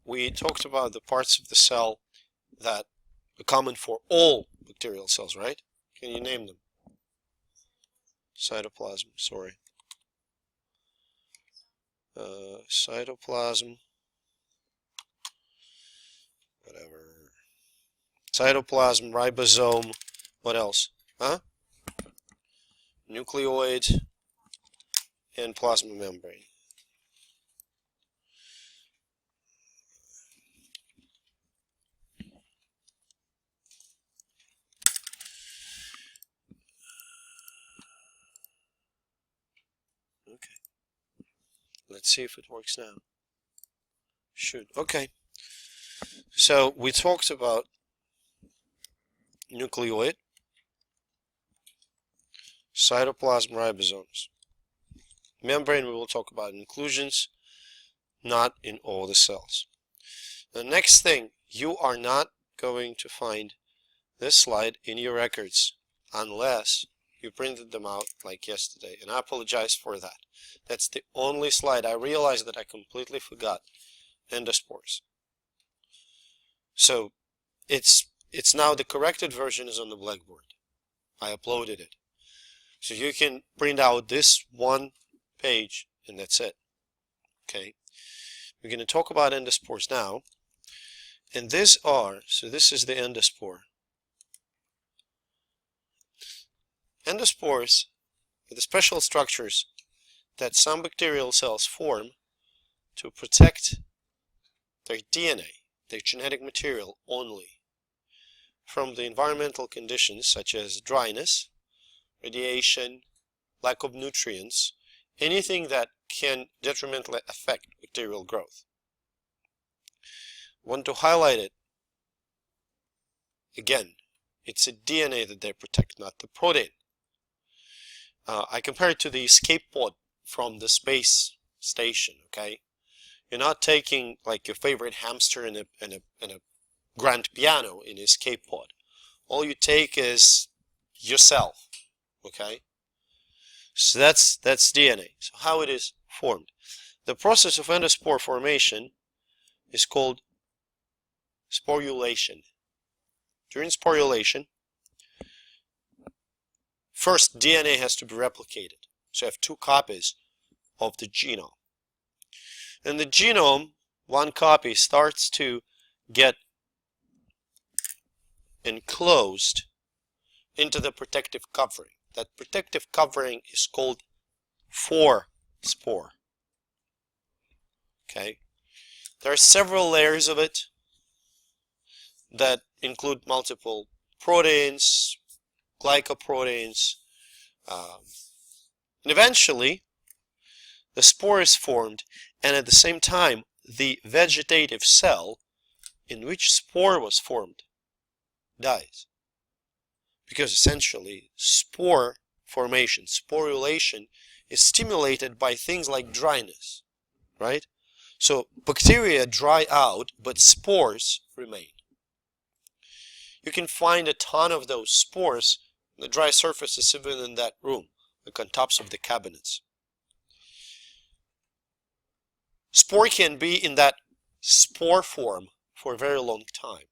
we talked about the parts of the cell that are common for all bacterial cells, right? Can you name them? Cytoplasm, sorry. Cytoplasm, whatever. Cytoplasm, ribosome, what else? Huh? Nucleoid and plasma membrane. Okay. Let's see if it works now. Should. Okay. So we talked about nucleoid, cytoplasm, ribosomes. Membrane we will talk about inclusions, not in all the cells. The next thing, you are not going to find this slide in your records unless you printed them out like yesterday, and I apologize for that. That's the only slide. I realized that I completely forgot endospores. So it's now the corrected version is on the blackboard. I uploaded it. So you can print out this one page and that's it. Okay. We're going to talk about endospores now. And these are, so this is the endospore. Endospores are the special structures that some bacterial cells form to protect their DNA, their genetic material only, from the environmental conditions such as dryness, radiation, lack of nutrients, anything that can detrimentally affect bacterial growth. I want to highlight it again. It's a DNA that they protect, not the protein. I compare it to the escape pod from the space station. Okay, you're not taking like your favorite hamster and a grand piano in an escape pod. All you take is yourself. Okay, so that's DNA. So how it is formed? The process of endospore formation is called sporulation. During sporulation, first DNA has to be replicated. So you have two copies of the genome. And the genome, one copy, starts to get enclosed into the protective covering. That protective covering is called spore. Okay, there are several layers of it that include multiple proteins, glycoproteins, and eventually the spore is formed, and at the same time the vegetative cell in which spore was formed dies. Because essentially spore formation, sporulation, is stimulated by things like dryness, right? So bacteria dry out, but spores remain. You can find a ton of those spores on the dry surfaces even in that room, like on tops of the cabinets. Spore can be in that spore form for a very long time.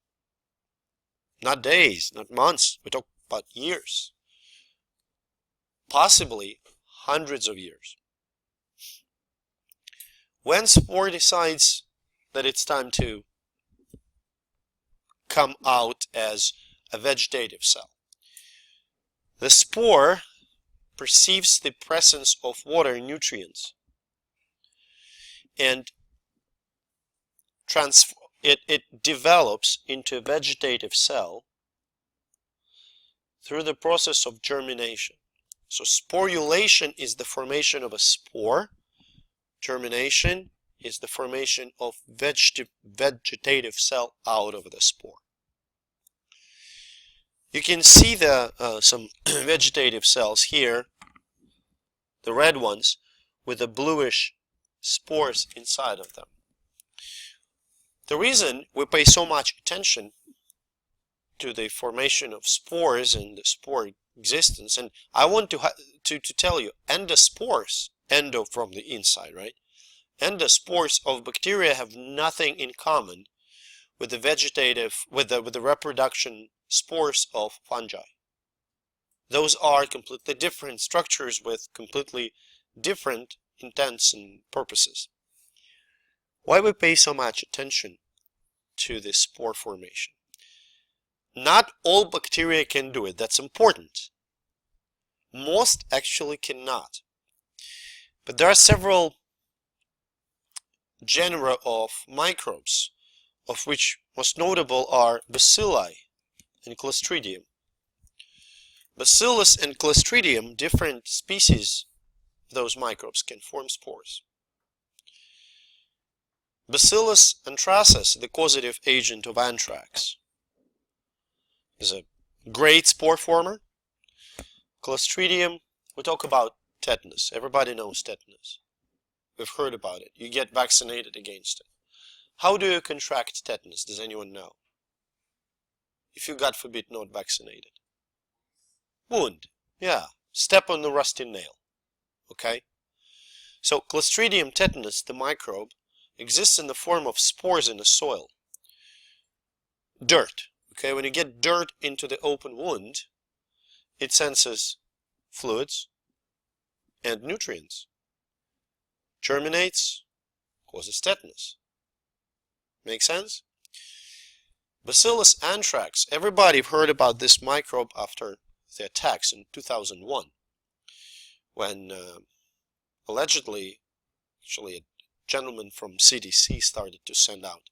Not days, not months, we talk about years. Possibly hundreds of years. When spore decides that it's time to come out as a vegetative cell, the spore perceives the presence of water and nutrients, and it develops into a vegetative cell through the process of germination. So sporulation is the formation of a spore. Germination is the formation of vegetative cell out of the spore. You can see some vegetative cells here, the red ones, with the bluish spores inside of them. The reason we pay so much attention to the formation of spores and the spore existence, and I want to tell you, endospores, endo from the inside, right? and the spores of bacteria have nothing in common with the vegetative, with the reproduction spores of fungi. Those are completely different structures with completely different intents and purposes. Why we pay so much attention to this spore formation? Not all bacteria can do it. That's important. Most actually cannot. But there are several genera of microbes, of which most notable are bacilli and clostridium. Bacillus and clostridium, different species of those microbes, can form spores. Bacillus anthracis, the causative agent of anthrax, is a great spore former. Clostridium, we talk about tetanus. Everybody knows tetanus. We've heard about it. You get vaccinated against it. How do you contract tetanus? Does anyone know? If you, God forbid, not vaccinated. Wound. Yeah. Step on the rusty nail. Okay? So Clostridium tetanus, the microbe, exists in the form of spores in the soil. Dirt. Okay? When you get dirt into the open wound, it senses fluids and nutrients. Germinates, causes tetanus. Make sense? Bacillus anthrax. Everybody heard about this microbe after the attacks in 2001, when allegedly, actually, a gentleman from CDC started to send out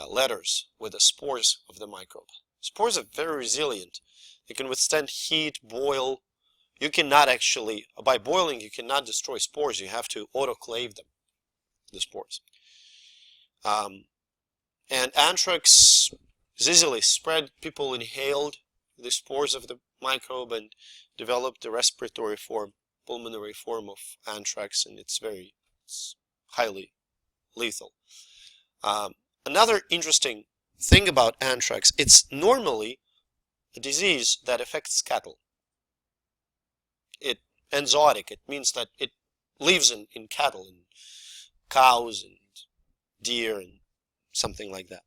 letters with the spores of the microbe. Spores are very resilient. They can withstand heat, boil. You cannot actually, by boiling, you cannot destroy spores. You have to autoclave them, the spores. And anthrax is easily spread. People inhaled the spores of the microbe and developed the respiratory form, pulmonary form of anthrax, and it's highly lethal. Another interesting thing about anthrax, it's normally a disease that affects cattle. It's enzootic. It means that it lives in cattle, in cows and deer and something like that.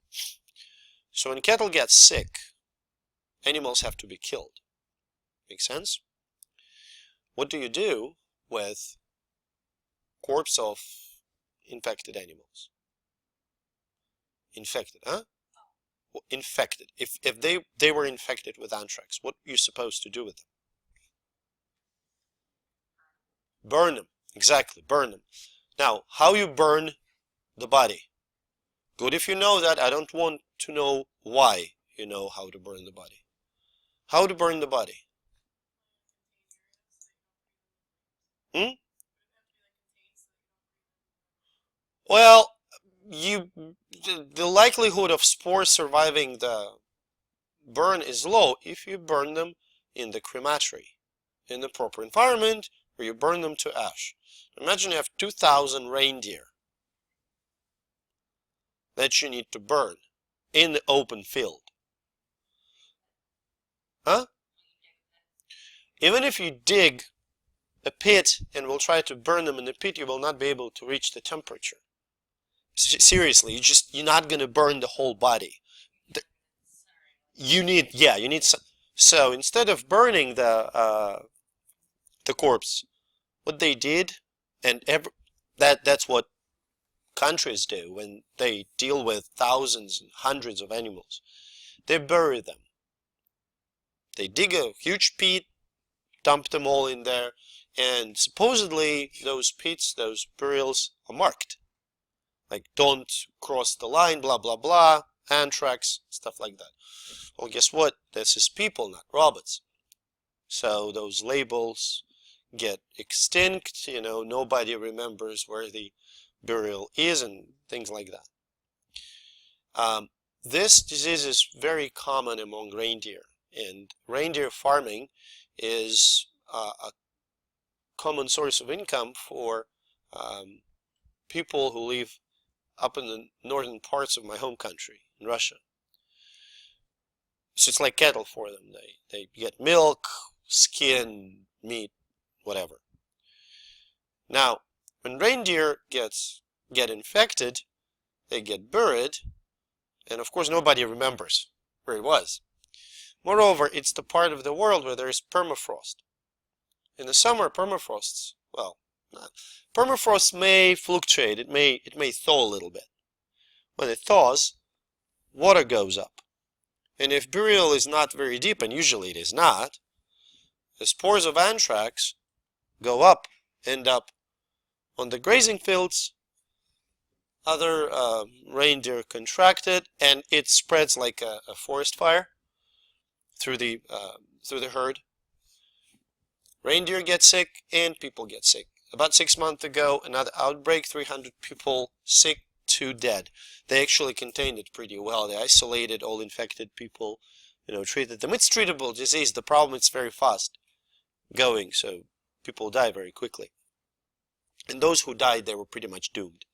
So when cattle get sick, animals have to be killed. Make sense? What do you do with corpse of infected animals? Infected, huh? Well, infected. If they were infected with anthrax, what are you supposed to do with them? Burn them. Exactly, burn them. Now, how you burn the body? Good if you know that. I don't want to know why you know how to burn the body. How to burn the body? Well, the likelihood of spores surviving the burn is low if you burn them in the crematory, in the proper environment, where you burn them to ash. Imagine you have 2,000 reindeer that you need to burn in the open field. Huh? Even if you dig a pit and will try to burn them in the pit, you will not be able to reach the temperature. Seriously, you're not going to burn the whole body. You need some. So instead of burning the corpse, what they did, and that's what countries do when they deal with thousands and hundreds of animals. They bury them. They dig a huge pit, dump them all in there, and supposedly those pits, those burials, are marked. Like, don't cross the line, blah, blah, blah, anthrax, stuff like that. Well, guess what? This is people, not robots. So those labels get extinct, nobody remembers where the burial is and things like that. This disease is very common among reindeer, and reindeer farming is a common source of income for people who live up in the northern parts of my home country, in Russia. So it's like cattle for them. They get milk, skin, meat, whatever. Now, When reindeer get infected, they get buried, and of course nobody remembers where it was. Moreover, it's the part of the world where there is permafrost. In the summer, permafrosts, well, permafrost may fluctuate, it may thaw a little bit. When it thaws, water goes up. And if burial is not very deep, and usually it is not, the spores of anthrax go up, end up on the grazing fields. Other reindeer contract it, and it spreads like a forest fire through the herd. Reindeer get sick, and people get sick. About 6 months ago, another outbreak, 300 people sick, 2 dead. They actually contained it pretty well. They isolated all infected people, treated them. It's treatable disease. The problem is very fast going, so people die very quickly. And those who died, they were pretty much doomed.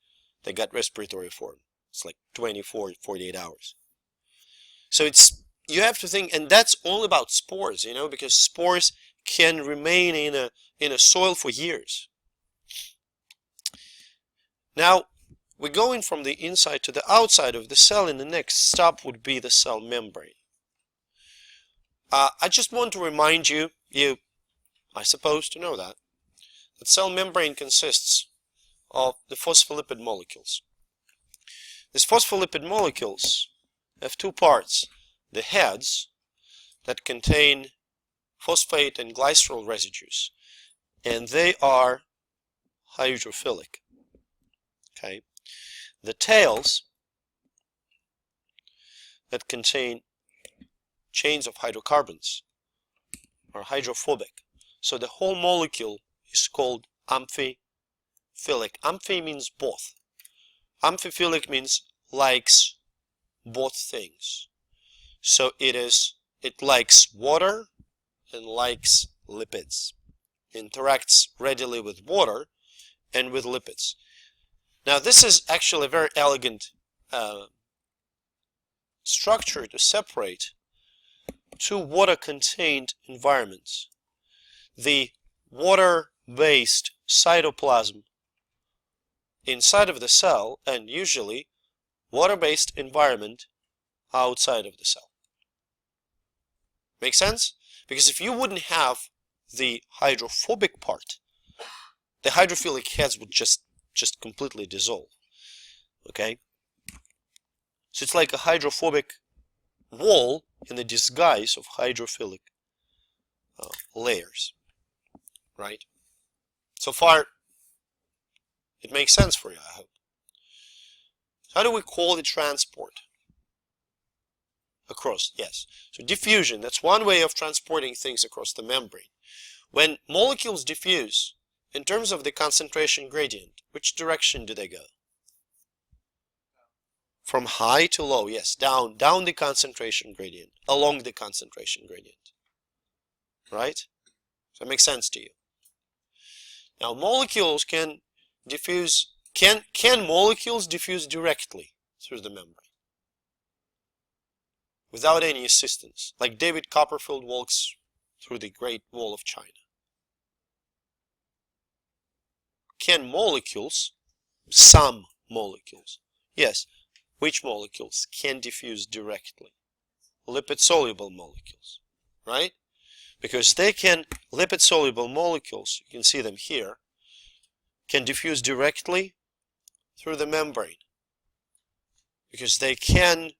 They got respiratory form. It's like 24, 48 hours. So you have to think, and that's all about spores, because spores can remain in a soil for years. Now, we're going from the inside to the outside of the cell, and the next stop would be the cell membrane. I just want to remind you, I suppose to know that cell membrane consists of the phospholipid molecules. These phospholipid molecules have 2 parts. The heads that contain phosphate and glycerol residues, and they are hydrophilic. Okay. The tails that contain chains of hydrocarbons are hydrophobic. So the whole molecule is called amphiphilic. Amphi means both. Amphiphilic means likes both things. So it likes water and likes lipids. Interacts readily with water and with lipids. Now this is actually a very elegant structure to separate 2 water-contained environments. The water-based cytoplasm inside of the cell, and usually water-based environment outside of the cell. Make sense? Because if you wouldn't have the hydrophobic part, the hydrophilic heads would just completely dissolve. Okay? So it's like a hydrophobic wall in the disguise of hydrophilic layers. Right? So far, it makes sense for you, I hope. How do we call the transport? Across, yes. So diffusion, that's one way of transporting things across the membrane. When molecules diffuse, in terms of the concentration gradient, which direction do they go? From high to low, yes, down the concentration gradient, along the concentration gradient. Right? Does that make sense to you? Now molecules can diffuse, can molecules diffuse directly through the membrane? Without any assistance, like David Copperfield walks through the Great Wall of China. Can molecules, some molecules, yes, which molecules can diffuse directly? Lipid-soluble molecules, right? Because they can, lipid-soluble molecules, you can see them here, can diffuse directly through the membrane. Because they can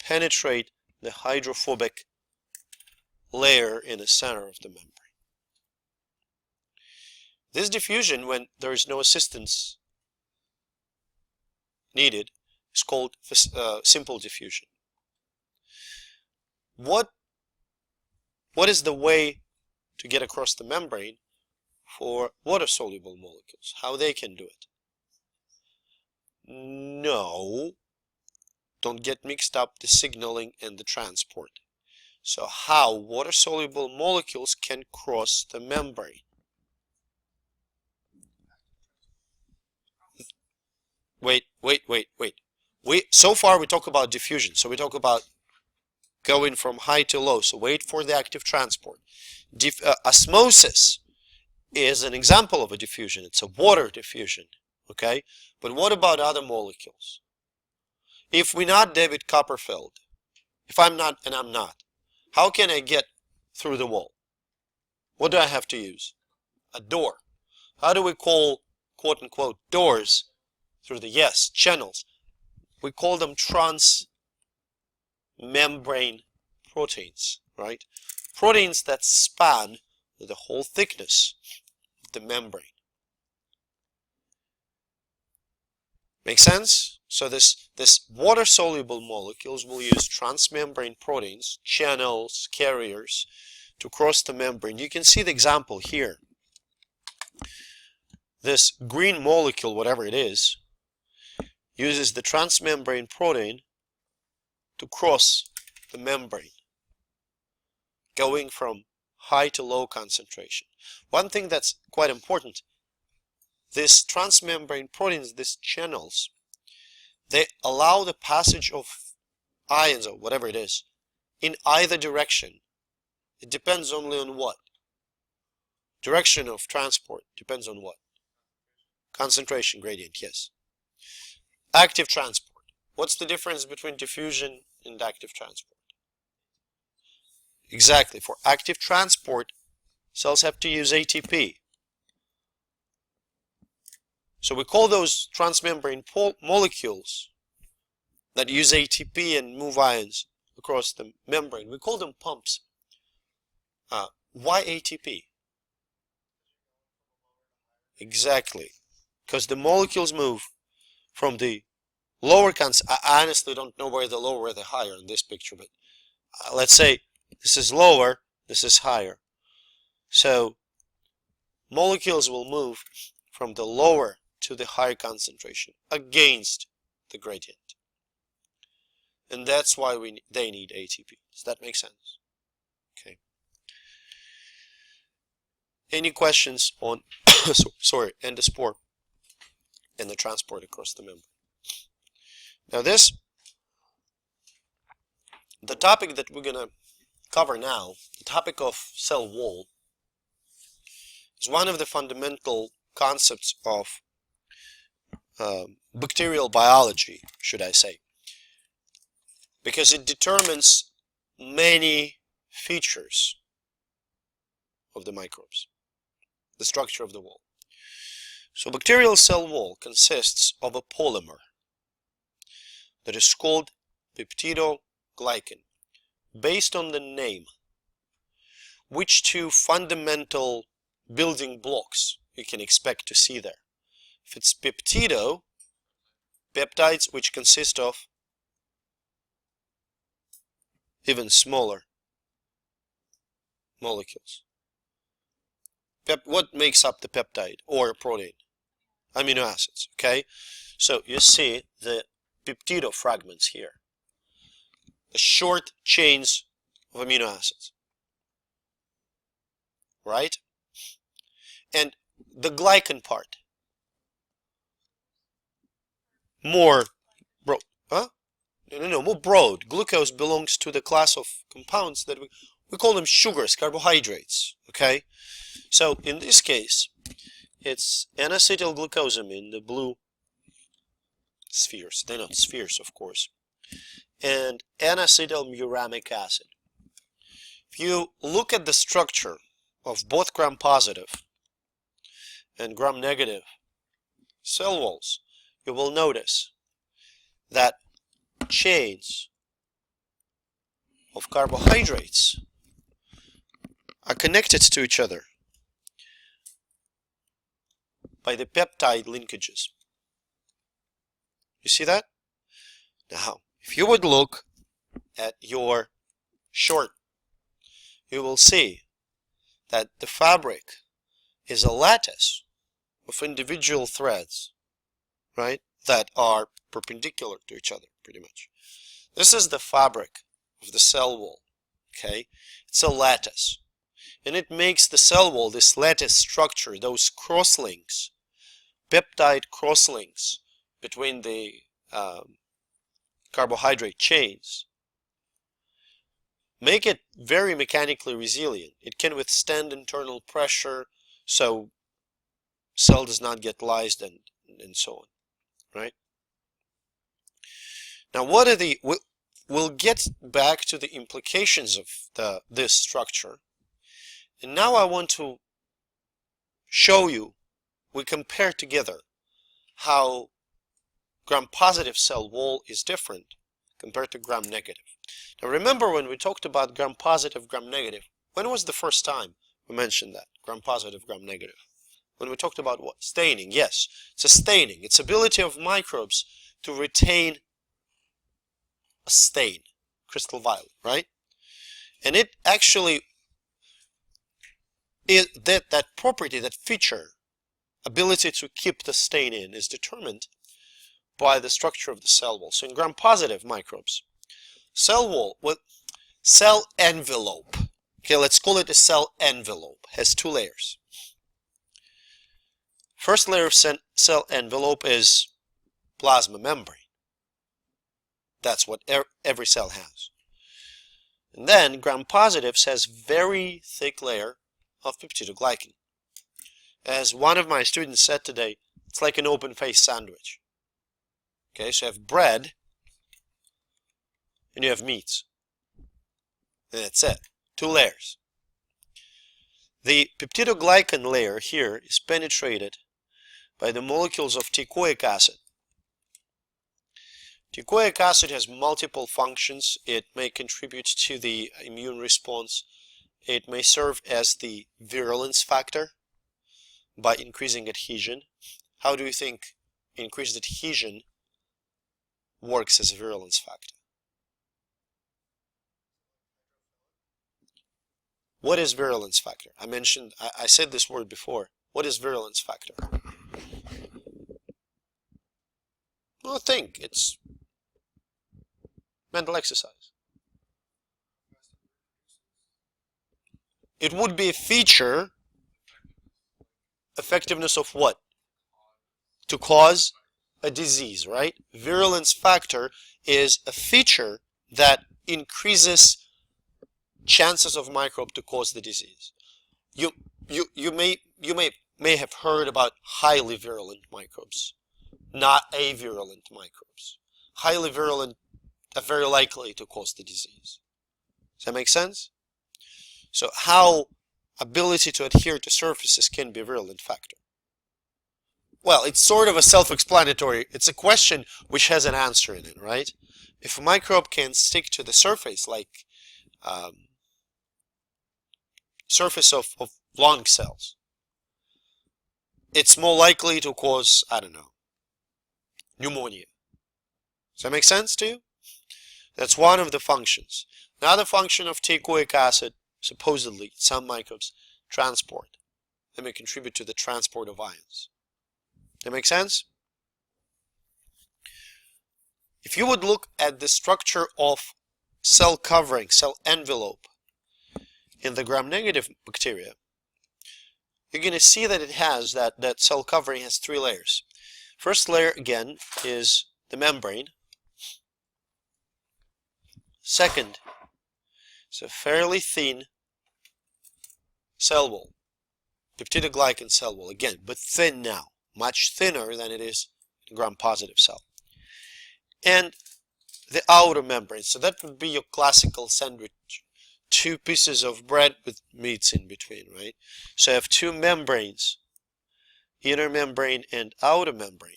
penetrate the hydrophobic layer in the center of the membrane. This diffusion, when there is no assistance needed, is called simple diffusion. What is the way to get across the membrane for water-soluble molecules? How they can do it? No, don't get mixed up the signaling and the transport. So how water-soluble molecules can cross the membrane? Wait. So far we talk about diffusion. So we talk about going from high to low. So wait for the active transport. Osmosis. is an example of a diffusion. It's a water diffusion, okay? But what about other molecules? If we're not David Copperfield, if I'm not and I'm not, how can I get through the wall? What do I have to use? A door. How do we call, quote unquote, doors through the, yes, channels? We call them transmembrane proteins, right? Proteins that span the whole thickness of the membrane. Make sense? So this water-soluble molecules will use transmembrane proteins, channels, carriers, to cross the membrane. You can see the example here. This green molecule, whatever it is, uses the transmembrane protein to cross the membrane, going from high to low concentration. One thing that's quite important, these transmembrane proteins, these channels, they allow the passage of ions or whatever it is in either direction. It depends only on what? Direction of transport depends on what? Concentration gradient, yes. Active transport. What's the difference between diffusion and active transport? Exactly. For active transport, cells have to use ATP. So we call those transmembrane molecules that use ATP and move ions across the membrane, we call them pumps. Why ATP? Exactly. Because the molecules move from the lower I honestly don't know where the lower or the higher in this picture, but let's say this is lower, this is higher. So molecules will move from the lower to the higher concentration against the gradient. And that's why they need ATP. Does that make sense? Okay. Any questions on endospore and the transport across the membrane? Now the topic that we're going to cover now, the topic of cell wall, is one of the fundamental concepts of bacterial biology, should I say, because it determines many features of the microbes, the structure of the wall. So bacterial cell wall consists of a polymer that is called peptidoglycan, based on the name. Which two fundamental building blocks you can expect to see there? If it's peptido, peptides which consist of even smaller molecules. What makes up the peptide or protein? Amino acids, okay? So you see the peptido fragments here, the short chains of amino acids, right? And the glycan part, more broad, more broad. Glucose belongs to the class of compounds that we call them sugars, carbohydrates, okay? So in this case, it's N-acetylglucosamine, the blue spheres. They're not spheres, of course. And N-acetylmuramic acid. If you look at the structure of both gram-positive and gram-negative cell walls, you will notice that chains of carbohydrates are connected to each other by the peptide linkages. You see that? Now, if you would look at your short, you will see that the fabric is a lattice of individual threads, right, that are perpendicular to each other, pretty much. This is the fabric of the cell wall, okay? It's a lattice. And it makes the cell wall, this lattice structure, those crosslinks, peptide crosslinks between the carbohydrate chains, make it very mechanically resilient. It can withstand internal pressure, so cell does not get lysed and so on, right? Now, what are the, we'll get back to the implications of this structure, and now I want to show you, we compare together how gram-positive cell wall is different compared to gram-negative. Now remember, when we talked about gram-positive, gram-negative, when was the first time we mentioned that? Gram-positive, gram-negative. When we talked about what? Staining. Yes, it's a staining. It's ability of microbes to retain a stain, crystal violet, right? And it actually is that property, that feature, ability to keep the stain in, is determined by the structure of the cell wall. So in gram-positive microbes, cell wall, with cell envelope, okay, let's call it a cell envelope, has two layers. First layer of cell envelope is plasma membrane. That's what every cell has. And then gram-positives has very thick layer of peptidoglycan. As one of my students said today, it's like an open-faced sandwich. Okay, so you have bread and you have meats. And that's it. Two layers. The peptidoglycan layer here is penetrated by the molecules of teichoic acid. Teichoic acid has multiple functions. It may contribute to the immune response. It may serve as the virulence factor by increasing adhesion. How do you think increased adhesion works as a virulence factor? What is virulence factor? I said this word before. What is virulence factor? Well, think. It's mental exercise. It would be a feature, effectiveness of what? To cause a disease, right? Virulence factor is a feature that increases chances of microbe to cause the disease. You may have heard about highly virulent microbes, not avirulent microbes. Highly virulent are very likely to cause the disease. Does that make sense? So how ability to adhere to surfaces can be a virulent factor? Well, it's sort of a self-explanatory. It's a question which has an answer in it, right? If a microbe can stick to the surface, like surface of lung cells, it's more likely to cause, I don't know, pneumonia. Does that make sense to you? That's one of the functions. Another function of teichoic acid, supposedly, some microbes, transport. They may contribute to the transport of ions. That make sense? If you would look at the structure of cell covering, cell envelope in the gram-negative bacteria, you're going to see that it has, that cell covering has three layers. First layer, again, is the membrane. Second, it's a fairly thin cell wall, peptidoglycan cell wall, again, but thin now, much thinner than it is in gram-positive cell. And the outer membrane, so that would be your classical sandwich, two pieces of bread with meats in between, right? So I have two membranes, inner membrane and outer membrane,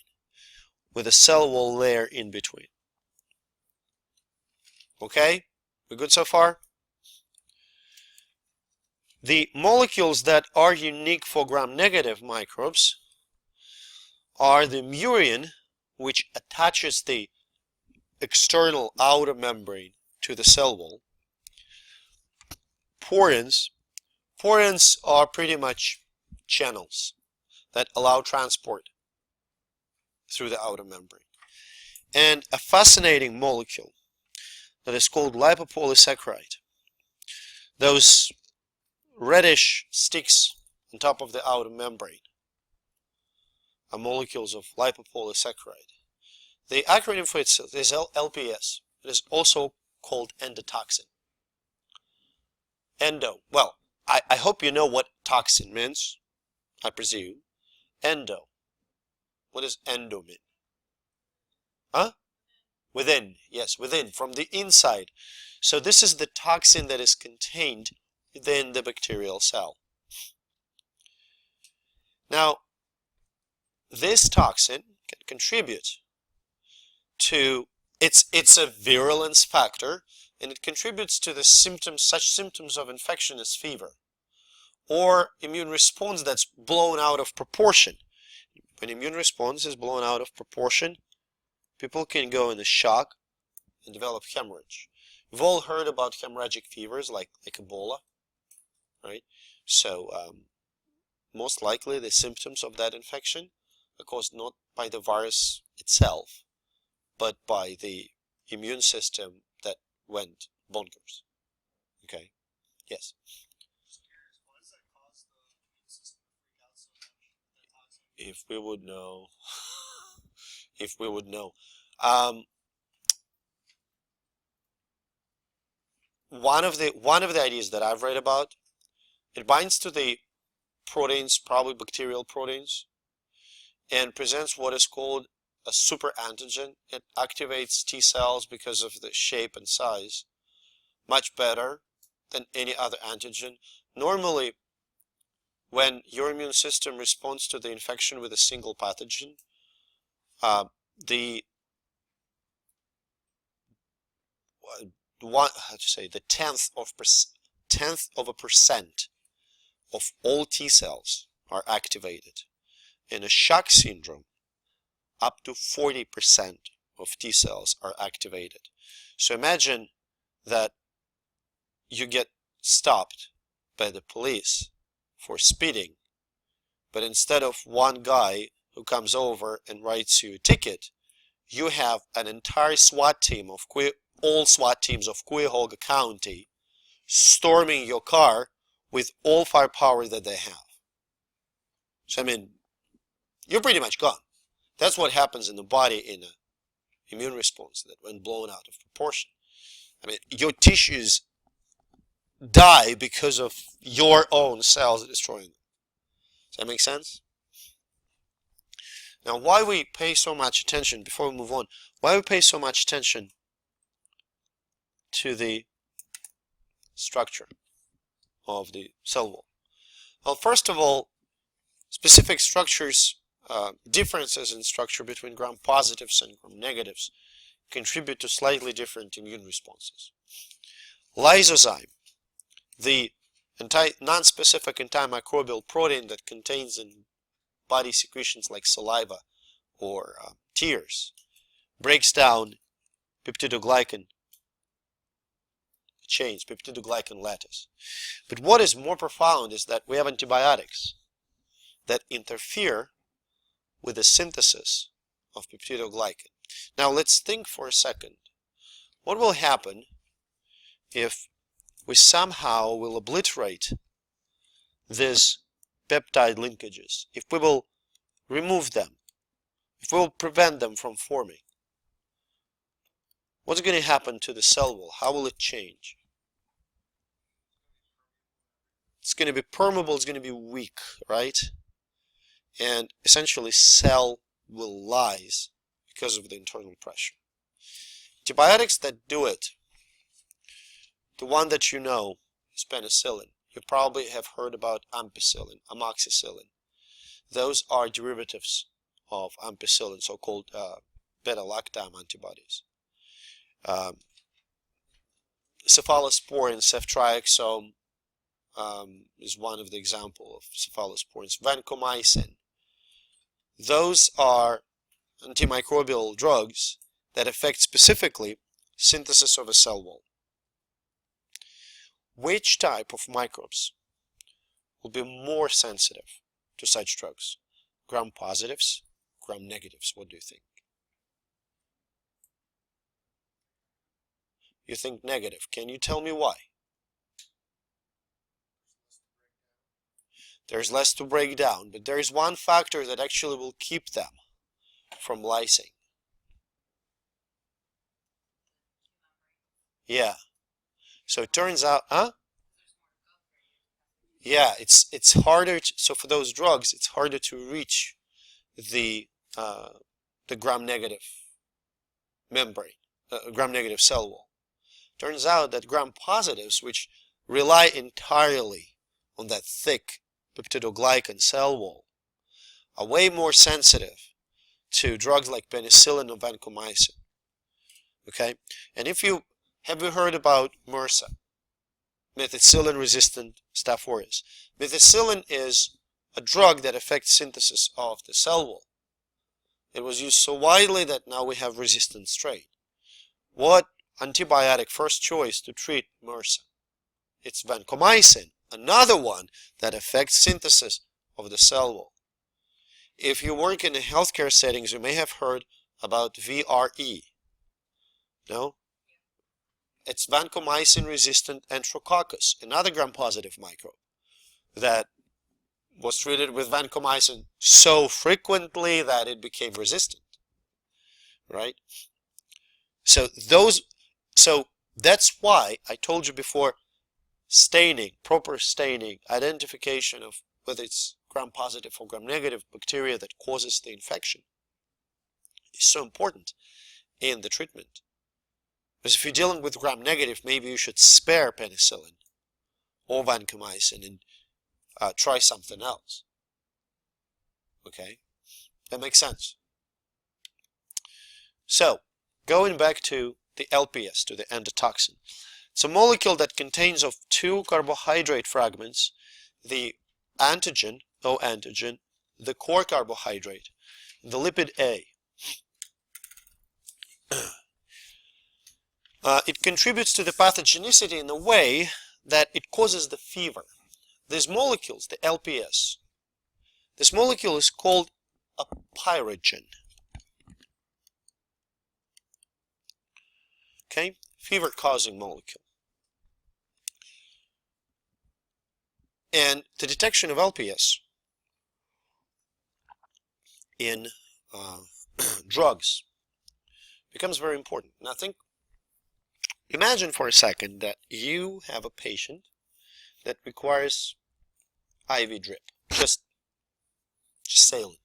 with a cell wall layer in between. Okay, we're good so far? The molecules that are unique for gram-negative microbes are the murin, which attaches the external outer membrane to the cell wall. Porins. Porins are pretty much channels that allow transport through the outer membrane. And a fascinating molecule that is called lipopolysaccharide. Those reddish sticks on top of the outer membrane are molecules of lipopolysaccharide. The acronym for it is LPS. It is also called endotoxin. Endo. Well, I hope you know what toxin means. I presume. Endo. What does endo mean? Huh? Within. Yes, within, from the inside. So this is the toxin that is contained within the bacterial cell. Now, this toxin can contribute to, it's a virulence factor, and it contributes to the symptoms, such symptoms of infection as fever, or immune response that's blown out of proportion. When immune response is blown out of proportion, people can go into shock and develop hemorrhage. We've all heard about hemorrhagic fevers like Ebola, right? So most likely the symptoms of that infection are caused not by the virus itself, but by the immune system that went bonkers. Okay? Yes? If we would know. If we would know. One of the ideas that I've read about, it binds to the proteins, probably bacterial proteins, and presents what is called a super antigen. It activates T cells because of the shape and size much better than any other antigen. Normally, when your immune system responds to the infection with a single pathogen, the tenth of a percent of all T cells are activated. In a shock syndrome, up to 40% of T cells are activated. So imagine that you get stopped by the police for speeding, but instead of one guy who comes over and writes you a ticket, you have an entire SWAT team of all SWAT teams of Cuyahoga County storming your car with all firepower that they have. So I mean, you're pretty much gone. That's what happens in the body in an immune response that when blown out of proportion. I mean, your tissues die because of your own cells destroying them. Does that make sense? Now, why we pay so much attention, before we move on, why we pay so much attention to the structure of the cell wall? Well, first of all, specific structures, differences in structure between gram-positives and gram-negatives contribute to slightly different immune responses. Lysozyme, the non-specific antimicrobial protein that contains in body secretions like saliva or tears, breaks down peptidoglycan chains, peptidoglycan lattice. But what is more profound is that we have antibiotics that interfere with the synthesis of peptidoglycan. Now let's think for a second. What will happen if we somehow will obliterate these peptide linkages? If we will remove them, if we will prevent them from forming, what's going to happen to the cell wall? How will it change? It's going to be permeable, it's going to be weak, right? And essentially cell will lyse because of the internal pressure. Antibiotics that do it, the one that you know is penicillin. You probably have heard about ampicillin, amoxicillin. Those are derivatives of ampicillin, so-called beta-lactam antibodies. Cephalosporin, ceftriaxone is one of the examples of cephalosporins. Vancomycin. Those are antimicrobial drugs that affect specifically synthesis of a cell wall. Which type of microbes will be more sensitive to such drugs? Gram-positives, gram-negatives, what do you think? You think negative. Can you tell me why? There's less to break down, but there is one factor that actually will keep them from lysing. Yeah. So it turns out, Yeah, it's harder to, so for those drugs, it's harder to reach the gram-negative membrane, gram-negative cell wall. Turns out that gram-positives, which rely entirely on that thick peptidoglycan cell wall, are way more sensitive to drugs like penicillin or vancomycin. Okay, and have you heard about MRSA, methicillin-resistant Staph aureus? Methicillin is a drug that affects synthesis of the cell wall. It was used so widely that now we have resistant strain. What antibiotic first choice to treat MRSA? It's vancomycin, another one that affects synthesis of the cell wall. If you work in the healthcare settings, you may have heard about VRE. No? It's vancomycin-resistant enterococcus, another gram-positive microbe that was treated with vancomycin so frequently that it became resistant. Right? So that's why I told you before, staining, proper staining, identification of whether it's gram-positive or gram-negative bacteria that causes the infection is so important in the treatment. Because if you're dealing with gram-negative, maybe you should spare penicillin or vancomycin and try something else. Okay? That makes sense. So, going back to the LPS, to the endotoxin. It's a molecule that contains of two carbohydrate fragments, the antigen, O antigen, the core carbohydrate, the lipid A. It contributes to the pathogenicity in a way that it causes the fever. These molecules, the LPS, this molecule is called a pyrogen. Okay, fever-causing molecule. And the detection of LPS in drugs becomes very important. Now imagine for a second that you have a patient that requires IV drip, just saline.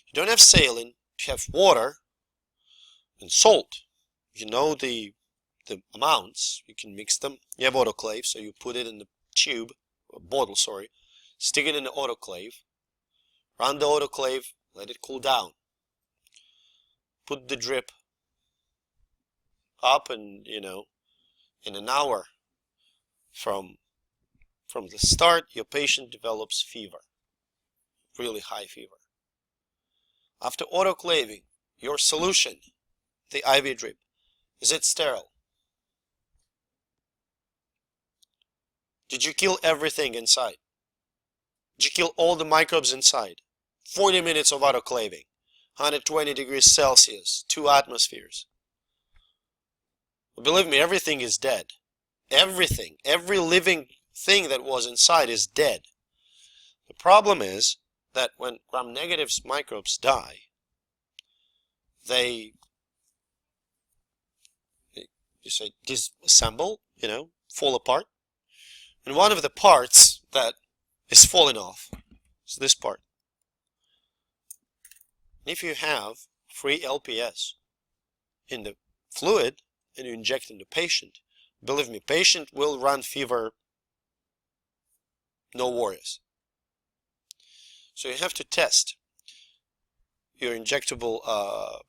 You don't have saline, you have water and salt. You know the amounts, you can mix them. You have autoclave, so you put it in the tube, or bottle, sorry, stick it in the autoclave, run the autoclave, let it cool down. Put the drip up and, in an hour from the start, your patient develops fever, really high fever. After autoclaving, your solution, the IV drip, is it sterile? Did you kill everything inside? Did you kill all the microbes inside? 40 minutes of autoclaving, 120 degrees Celsius, 2 atmospheres. But believe me, everything is dead. Everything, every living thing that was inside is dead. The problem is that when gram-negative microbes die, they disassemble, fall apart. And one of the parts that is falling off is this part. And if you have free LPS in the fluid and you inject in the patient, believe me, patient will run fever, no worries. So you have to test your injectable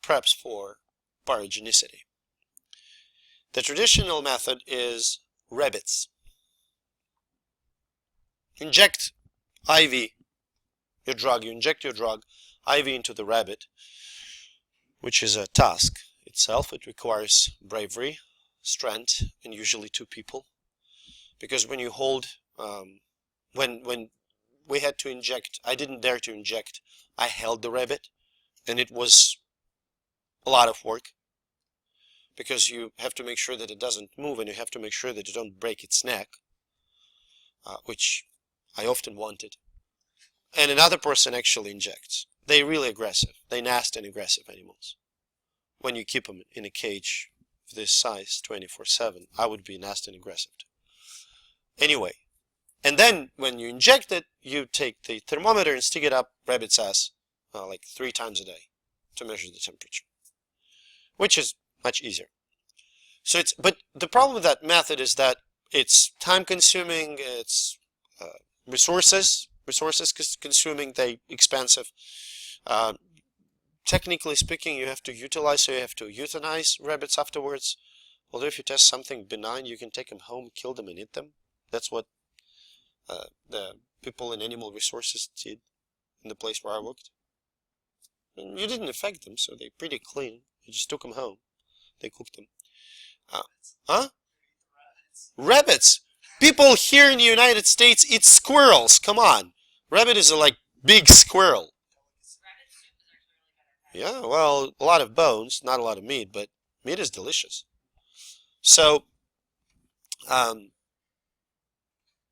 preps for pyrogenicity. The traditional method is rabbits. Inject IV your drug, you inject your drug IV into the rabbit, which is a task itself. It requires bravery, strength, and usually 2 people. Because when you hold, when we had to inject, I didn't dare to inject, I held the rabbit, and it was a lot of work. Because you have to make sure that it doesn't move, and you have to make sure that you don't break its neck, which I often wanted. And another person actually injects. They're really aggressive. They're nasty and aggressive animals. When you keep them in a cage of this size 24/7, I would be nasty and aggressive too. Anyway, And then when you inject it, you take the thermometer and stick it up rabbit's ass like 3 times a day to measure the temperature, which is much easier. So but the problem with that method is that it's time consuming, it's resources consuming, they expensive. Technically speaking, you have to euthanize rabbits afterwards. Although if you test something benign, you can take them home, kill them, and eat them. That's what the people in animal resources did in the place where I worked. And you didn't affect them, so they're pretty clean. You just took them home. They cooked them. Huh? Rabbits! People here in the United States eat squirrels. Come on. Rabbit is a like big squirrel. Yeah, well, a lot of bones, not a lot of meat, but meat is delicious. So,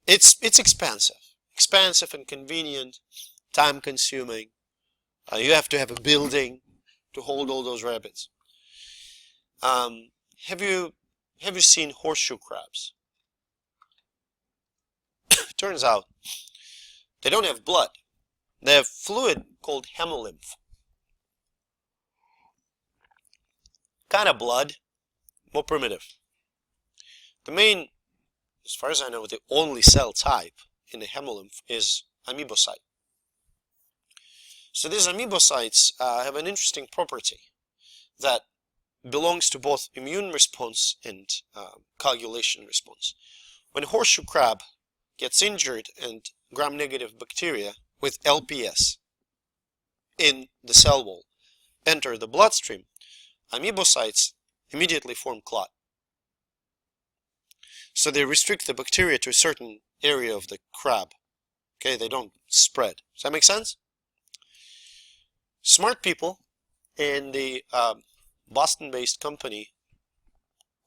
it's expensive and convenient, time consuming. You have to have a building to hold all those rabbits. Have you seen horseshoe crabs? Turns out they don't have blood. They have fluid called hemolymph. Kind of blood, more primitive. The main, as far as I know, the only cell type in the hemolymph is amoebocyte. So these amoebocytes have an interesting property that belongs to both immune response and coagulation response. When a horseshoe crab gets injured and gram-negative bacteria with LPS in the cell wall enter the bloodstream, amoebocytes immediately form clot. So they restrict the bacteria to a certain area of the crab. Okay, they don't spread. Does that make sense? Smart people in the Boston-based company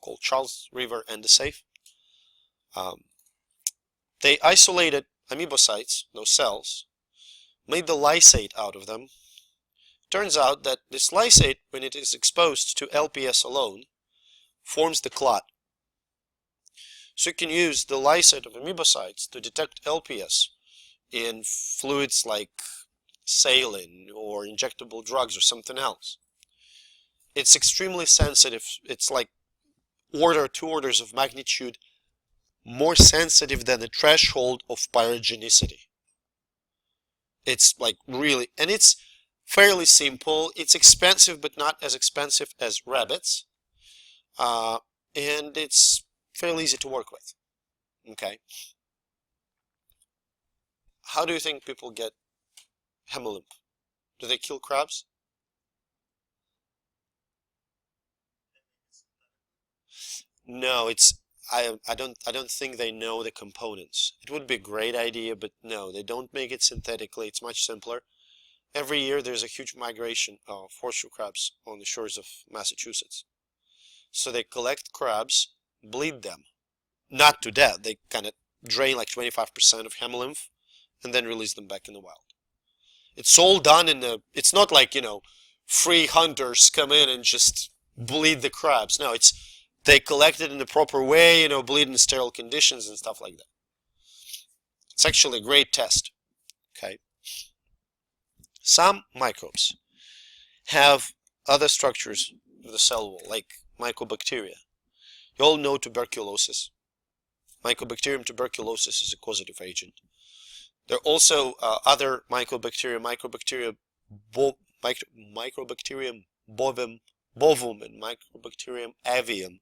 called Charles River and the Safe, they isolated amoebocytes, those cells, made the lysate out of them. Turns out that this lysate, when it is exposed to LPS alone, forms the clot. So you can use the lysate of amoebocytes to detect LPS in fluids like saline or injectable drugs or something else. It's extremely sensitive. It's like 2 orders of magnitude more sensitive than the threshold of pyrogenicity. It's like really, and it's fairly simple. It's expensive, but not as expensive as rabbits. And it's fairly easy to work with. Okay. How do you think people get hemolymph? Do they kill crabs? No, I don't think they know the components. It would be a great idea, but no, they don't make it synthetically. It's much simpler. Every year there's a huge migration of horseshoe crabs on the shores of Massachusetts. So they collect crabs, bleed them, not to death. They kind of drain like 25% of hemolymph and then release them back in the wild. It's all done it's not like, free hunters come in and just bleed the crabs. No, they collect it in the proper way, bleed in sterile conditions and stuff like that. It's actually a great test. Okay. Some microbes have other structures of the cell wall, like mycobacteria. You all know tuberculosis. Mycobacterium tuberculosis is a causative agent. There are also other mycobacteria, Mycobacterium bovum and Mycobacterium avium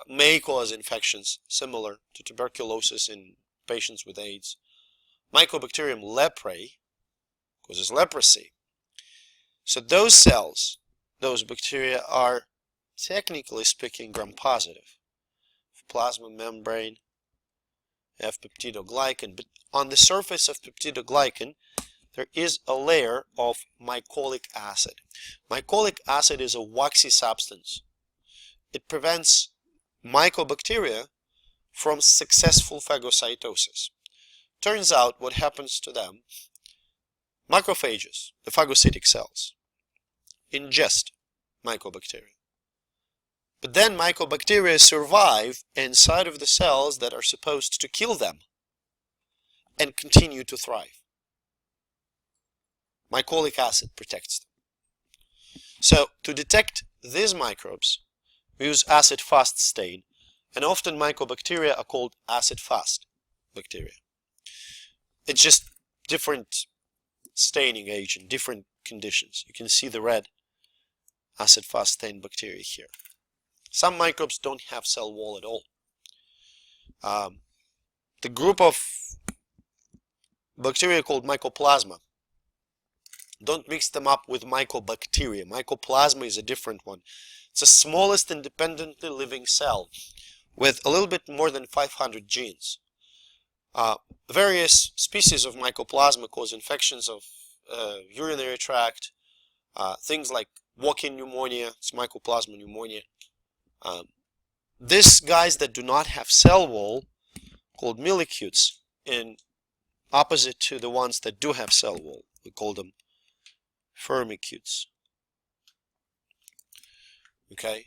may cause infections similar to tuberculosis in patients with AIDS. Mycobacterium leprae causes leprosy. So those cells, those bacteria are technically speaking gram-positive. Plasma membrane, have peptidoglycan, but on the surface of peptidoglycan there is a layer of mycolic acid. Mycolic acid is a waxy substance. It prevents mycobacteria from successful phagocytosis. Turns out what happens to them, macrophages, the phagocytic cells, ingest mycobacteria. But then mycobacteria survive inside of the cells that are supposed to kill them. and continue to thrive. Mycolic acid protects them. So to detect these microbes, we use acid-fast stain, and often mycobacteria are called acid-fast bacteria. It's just different staining agent, different conditions. You can see the red acid-fast stained bacteria here. Some microbes don't have cell wall at all. The group of bacteria called mycoplasma, don't mix them up with mycobacteria. Mycoplasma is a different one. It's the smallest independently living cell with a little bit more than 500 genes. Various species of mycoplasma cause infections of urinary tract, things like walk-in pneumonia, it's mycoplasma pneumonia. These guys that do not have cell wall, called millicutes, in opposite to the ones that do have cell wall, we call them firmicutes. Okay,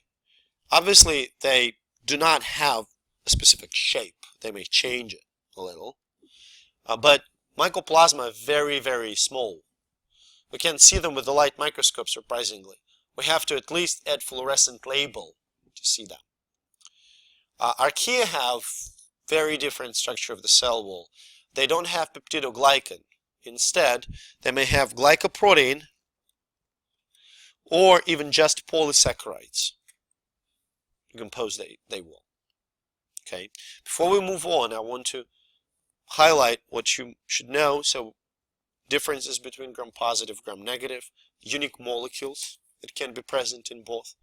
obviously they do not have a specific shape. They may change it a little, but mycoplasma are very, very small. We can't see them with the light microscope, surprisingly. We have to at least add fluorescent label to see them. Archaea have very different structure of the cell wall. They don't have peptidoglycan. Instead, they may have glycoprotein or even just polysaccharides to compose they wall. Okay. Before we move on, I want to highlight what you should know. So, differences between gram-positive, gram-negative, unique molecules that can be present in both,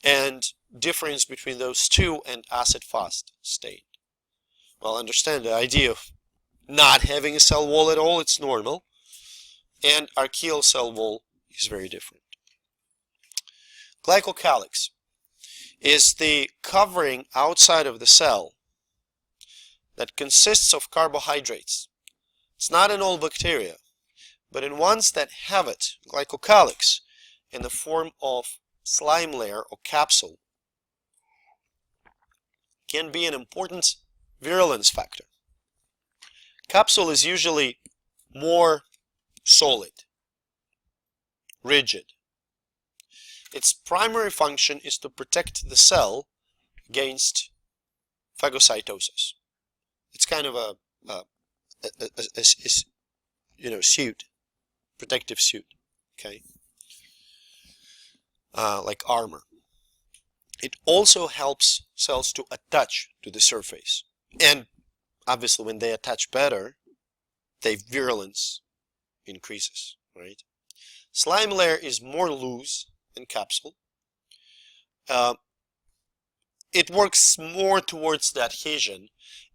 and difference between those two and acid-fast state. Well, understand the idea of not having a cell wall at all, it's normal, and archaeal cell wall is very different. Glycocalyx is the covering outside of the cell that consists of carbohydrates. It's not in all bacteria, but in ones that have it, glycocalyx, in the form of slime layer or capsule, can be an important virulence factor. Capsule is usually more solid, rigid. Its primary function is to protect the cell against phagocytosis. It's kind of a suit, protective suit, okay, like armor. It also helps cells to attach to the surface, and obviously when they attach better, their virulence increases, right? Slime layer is more loose than capsule. It works more towards the adhesion.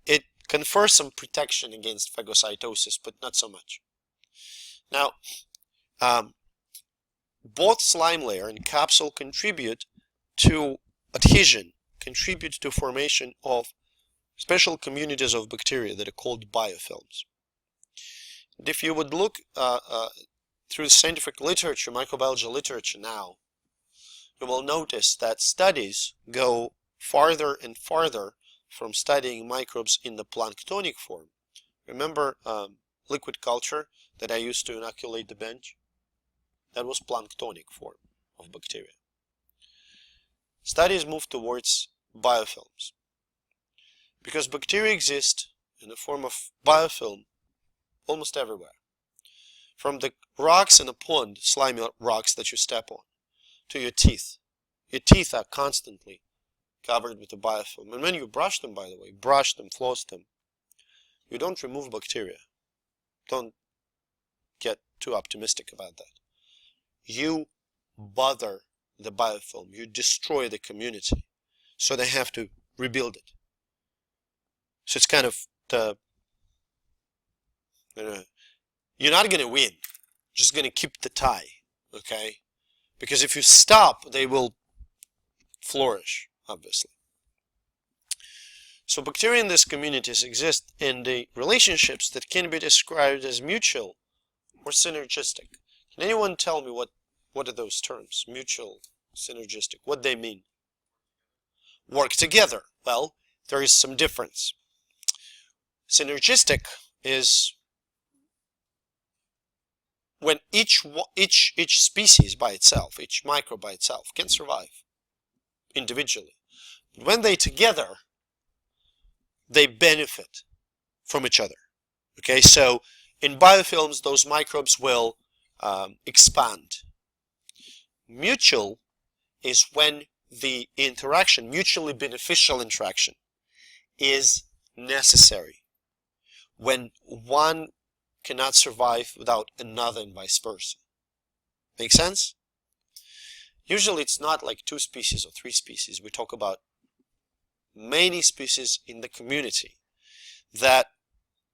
It confers some protection against phagocytosis, but not so much. Now, both slime layer and capsule contribute to adhesion, contribute to formation of special communities of bacteria that are called biofilms. And if you would look through the scientific literature, microbiology literature now, you will notice that studies go farther and farther from studying microbes in the planktonic form. Remember liquid culture that I used to inoculate the bench? That was planktonic form of bacteria. Studies move towards biofilms because bacteria exist in the form of biofilm almost everywhere. From the rocks in a pond, slimy rocks that you step on, to your teeth. Your teeth are constantly covered with the biofilm. And when you brush them, by the way, brush them, floss them, you don't remove bacteria. Don't get too optimistic about that. You bother the biofilm. You destroy the community. So they have to rebuild it. So it's kind of the, you're not going to win. You're just going to keep the tie. Okay? Because if you stop, they will flourish, obviously. So bacteria in these communities exist in the relationships that can be described as mutual or synergistic. Can anyone tell me what are those terms? Mutual, synergistic, what they mean? Work together. Well, there is some difference. Synergistic is when each species by itself, each microbe by itself, can survive individually. But when they together, they benefit from each other. Okay, so in biofilms, those microbes will expand. Mutual is when the interaction, mutually beneficial interaction, is necessary. When one cannot survive without another and vice versa. Make sense? Usually it's not like 2 species or 3 species. We talk about many species in the community that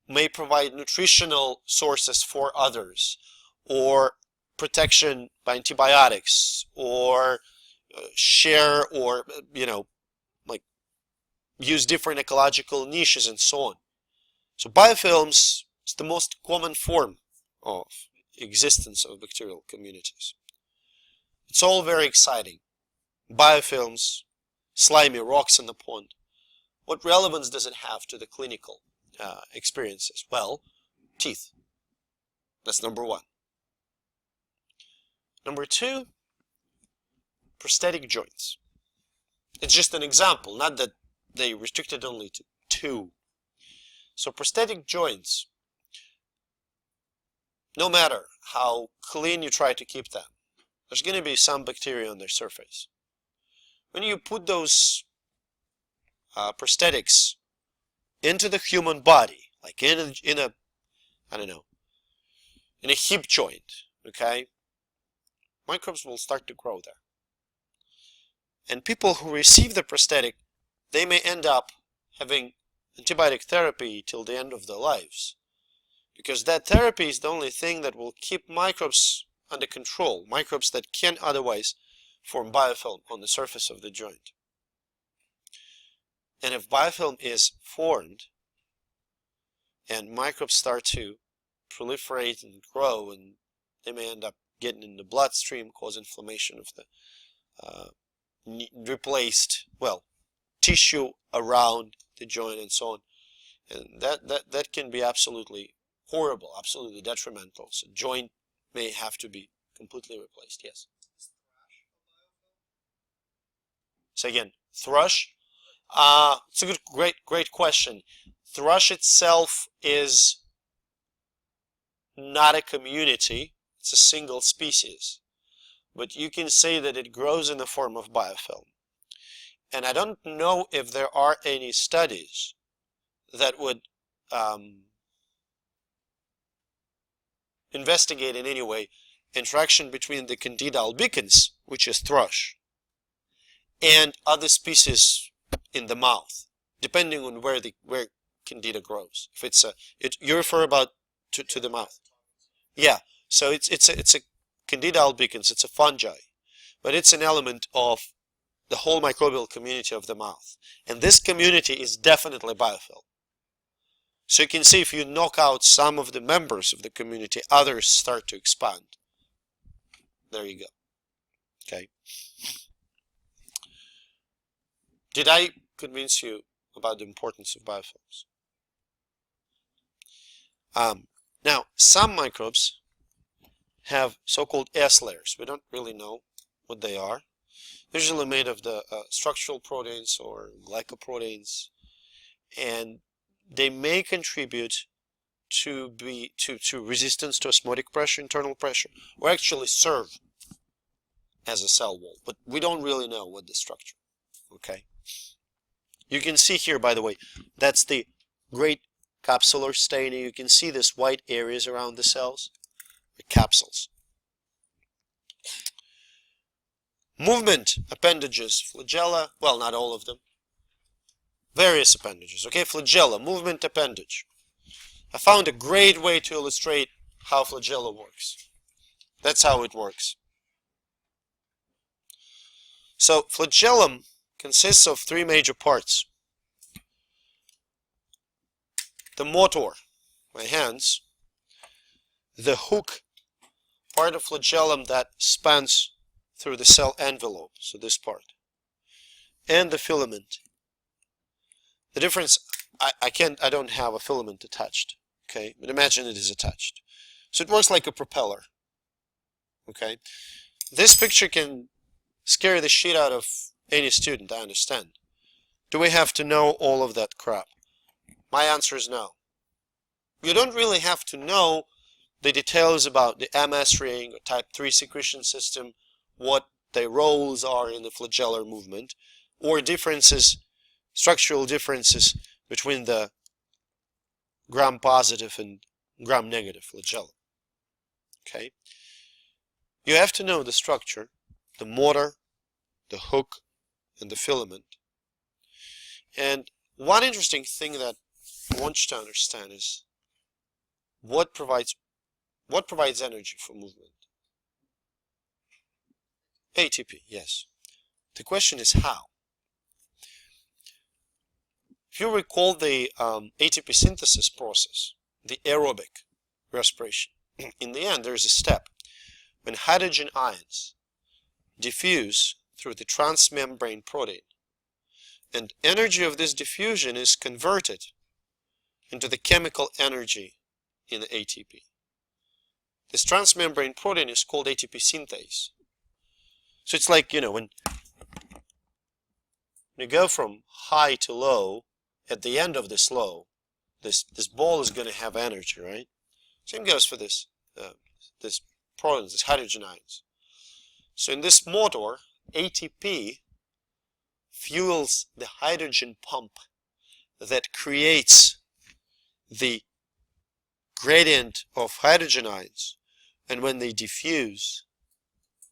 may provide nutritional sources for others, or protection by antibiotics, or share, or like use different ecological niches and so on. So biofilms is the most common form of existence of bacterial communities. It's all very exciting. Biofilms, slimy rocks in the pond. What relevance does it have to the clinical experiences? Well, teeth. That's number 1. Number 2, prosthetic joints. It's just an example, not that they restricted only to 2. So prosthetic joints, no matter how clean you try to keep them, there's going to be some bacteria on their surface. When you put those prosthetics into the human body, like in a I don't know, in a hip joint, okay, microbes will start to grow there. And people who receive the prosthetic, they may end up having antibiotic therapy till the end of their lives, because that therapy is the only thing that will keep microbes under control, microbes that can otherwise form biofilm on the surface of the joint. And if biofilm is formed and microbes start to proliferate and grow, and they may end up getting in the bloodstream, cause inflammation of the replaced, tissue around the joint and so on. And that can be absolutely horrible, absolutely detrimental. So joint may have to be completely replaced. Yes? So again, thrush. It's a great question. Thrush itself is not a community. It's a single species. But you can say that it grows in the form of biofilm. And I don't know if there are any studies that would investigate in any way interaction between the Candida albicans, which is thrush, and other species in the mouth, depending on where Candida grows. If it's you refer about to the mouth, yeah. So it's a Candida albicans. It's a fungi, but it's an element of the whole microbial community of the mouth, and this community is definitely biofilm. So you can see if you knock out some of the members of the community, others start to expand. There you go. Okay. Did I convince you about the importance of biofilms? Now, some microbes have so-called S layers. We don't really know what they are. Usually made of the structural proteins or glycoproteins, and they may contribute to resistance to osmotic pressure, internal pressure, or actually serve as a cell wall. But we don't really know what the structure. Okay. You can see here, by the way, that's the great capsular staining. You can see this white areas around the cells, the capsules. Movement appendages, flagella, well, not all of them. Various appendages, okay? Flagella, movement appendage. I found a great way to illustrate how flagella works. That's how it works. So flagellum consists of 3 major parts. The motor, my hands, the hook, part of flagellum that spans through the cell envelope, so this part, and the filament. The difference, I don't have a filament attached Okay, but imagine it is attached. So it works like a propeller. Okay, this picture can scare the shit out of any student, I understand. Do we have to know all of that crap? My answer is no. You don't really have to know the details about the MS ring or type 3 secretion system, what their roles are in the flagellar movement, or differences, structural differences between the gram-positive and gram-negative flagella. Okay? You have to know the structure, the motor, the hook, and the filament. And one interesting thing that I want you to understand is what provides energy for movement? ATP, yes. The question is how. If you recall the ATP synthesis process, the aerobic respiration, in the end there is a step when hydrogen ions diffuse through the transmembrane protein, and energy of this diffusion is converted into the chemical energy in the ATP. This transmembrane protein is called ATP synthase. So it's like, when you go from high to low, at the end of this low, this ball is going to have energy, right? Same goes for this protons, these hydrogen ions. So in this motor, ATP fuels the hydrogen pump that creates the gradient of hydrogen ions, and when they diffuse,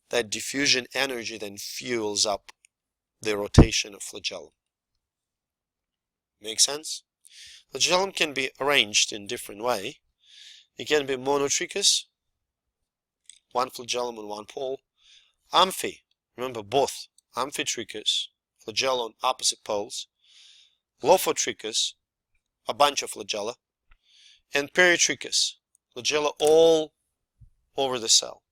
that diffusion energy then fuels up the rotation of flagellum. Make sense? Flagellum can be arranged in different way. It can be monotrichous, one flagellum and one pole. Amphi, remember both, amphitrichous, flagella on opposite poles. Lophotrichous, a bunch of flagella. And peritrichous, flagella all over the cell.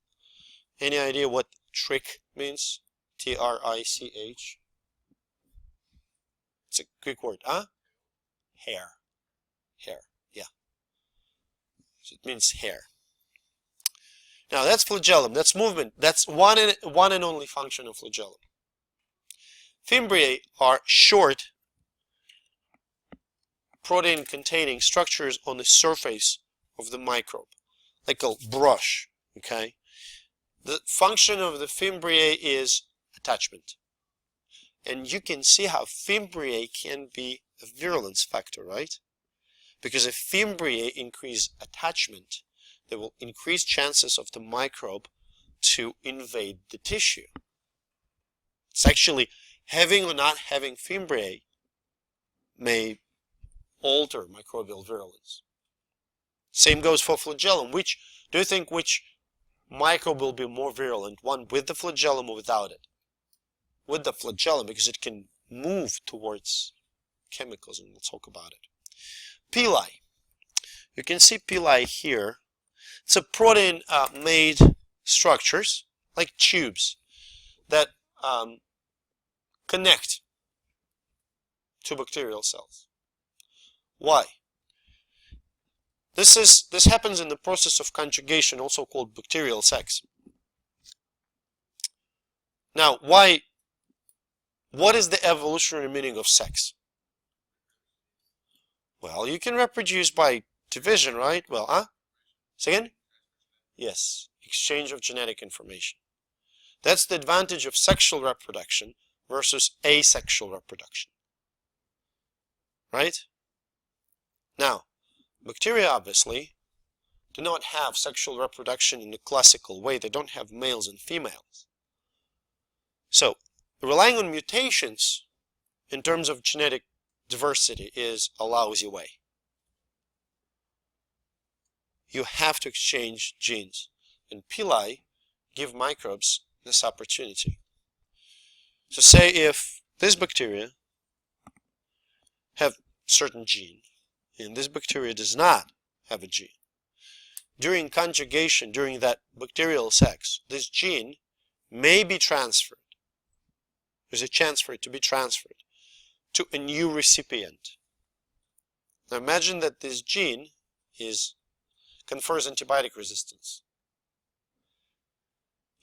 Any idea what trich means? T-R-I-C-H. It's a Greek word, huh? Hair. Hair, yeah. So it means hair. Now that's flagellum, that's movement. That's one and only function of flagellum. Fimbriae are short protein-containing structures on the surface of the microbe, like a brush, okay? The function of the fimbriae is attachment. And you can see how fimbriae can be a virulence factor, right? Because if fimbriae increase attachment, they will increase chances of the microbe to invade the tissue. It's actually having or not having fimbriae may alter microbial virulence. Same goes for flagellum. Do you think which microbe will be more virulent, one with the flagellum or without it? With the flagellum, because it can move towards chemicals, and we'll talk about it. Pili. You can see pili here. It's a protein made structures, like tubes, that connect to bacterial cells. Why? This happens in the process of conjugation, also called bacterial sex. Now, what is the evolutionary meaning of sex? Well, you can reproduce by division, right? Well, huh? Second? Yes, exchange of genetic information. That's the advantage of sexual reproduction versus asexual reproduction. Right? Now, bacteria obviously do not have sexual reproduction in the classical way. They don't have males and females. So, relying on mutations in terms of genetic diversity is a lousy way. You have to exchange genes, and pili give microbes this opportunity. So say if this bacteria have certain gene, and this bacteria does not have a gene, during conjugation, during that bacterial sex, this gene may be transferred. There's a chance for it to be transferred to a new recipient. Now imagine that this gene confers antibiotic resistance.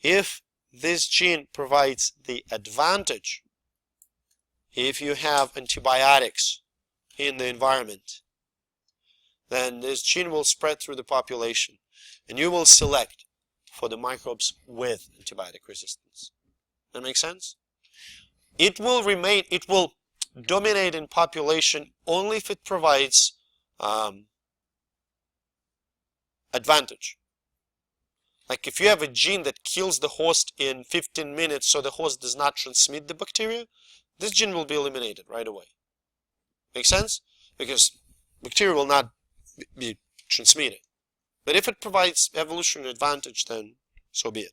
If this gene provides the advantage, if you have antibiotics in the environment, then this gene will spread through the population, and you will select for the microbes with antibiotic resistance. That makes sense? It will dominate in population only if it provides advantage. Like if you have a gene that kills the host in 15 minutes so the host does not transmit the bacteria, this gene will be eliminated right away. Make sense? Because bacteria will not be transmitted. But if it provides evolutionary advantage, then so be it.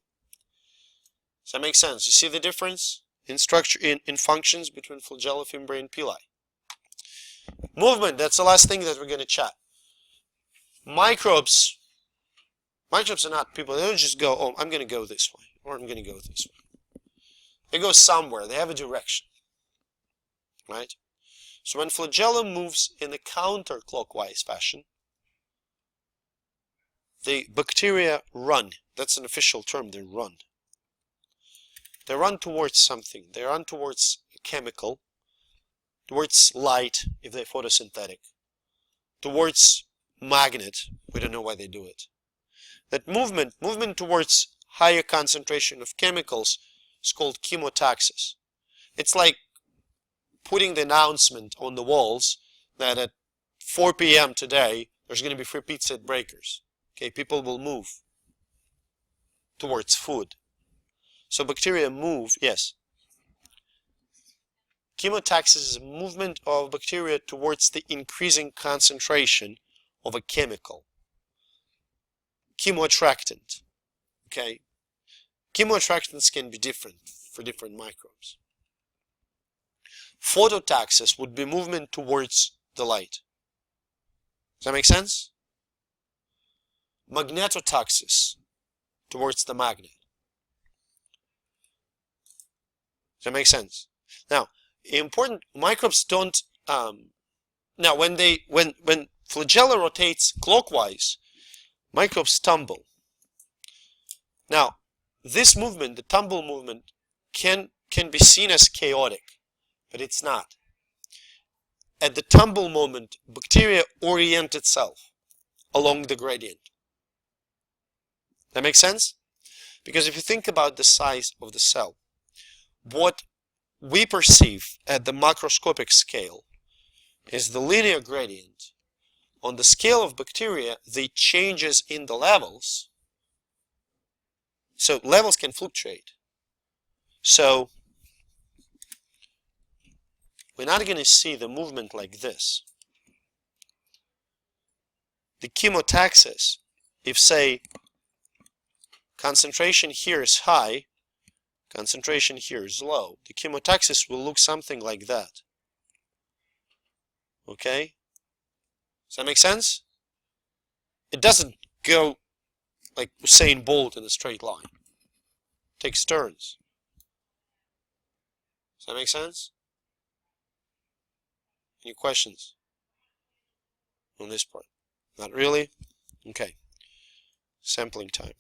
Does that make sense? You see the difference in structure, in functions between flagella, fimbriae, and pili? Movement, that's the last thing that we're going to chat. Microbes are not people. They don't just go, oh, I'm going to go this way, or I'm going to go this way. They go somewhere. They have a direction. Right? So when flagella moves in a counterclockwise fashion, the bacteria run. That's an official term. They run. They run towards something. They run towards a chemical, towards light if they're photosynthetic, towards magnet. We don't know why they do it. That movement towards higher concentration of chemicals is called chemotaxis. It's like putting the announcement on the walls that at 4 p.m. today there's going to be free pizza at Breakers. Okay, people will move towards food. So bacteria move, yes. Chemotaxis is a movement of bacteria towards the increasing concentration of a chemical. Chemoattractant. Okay? Chemoattractants can be different for different microbes. Phototaxis would be movement towards the light. Does that make sense? Magnetotaxis, towards the magnet. Does that make sense? Now, important microbes don't. Now, when flagella rotates clockwise, microbes tumble. Now, this movement, the tumble movement, can be seen as chaotic, but it's not. At the tumble moment, bacteria orient itself along the gradient. That makes sense? Because if you think about the size of the cell, what we perceive at the macroscopic scale is the linear gradient. On the scale of bacteria, the changes in the levels, so levels can fluctuate. So we're not going to see the movement like this. The chemotaxis, if say concentration here is high, concentration here is low, the chemotaxis will look something like that. Okay? Does that make sense? It doesn't go like Usain Bolt in a straight line. It takes turns. Does that make sense? Any questions on this part? Not really? Okay. Sampling time.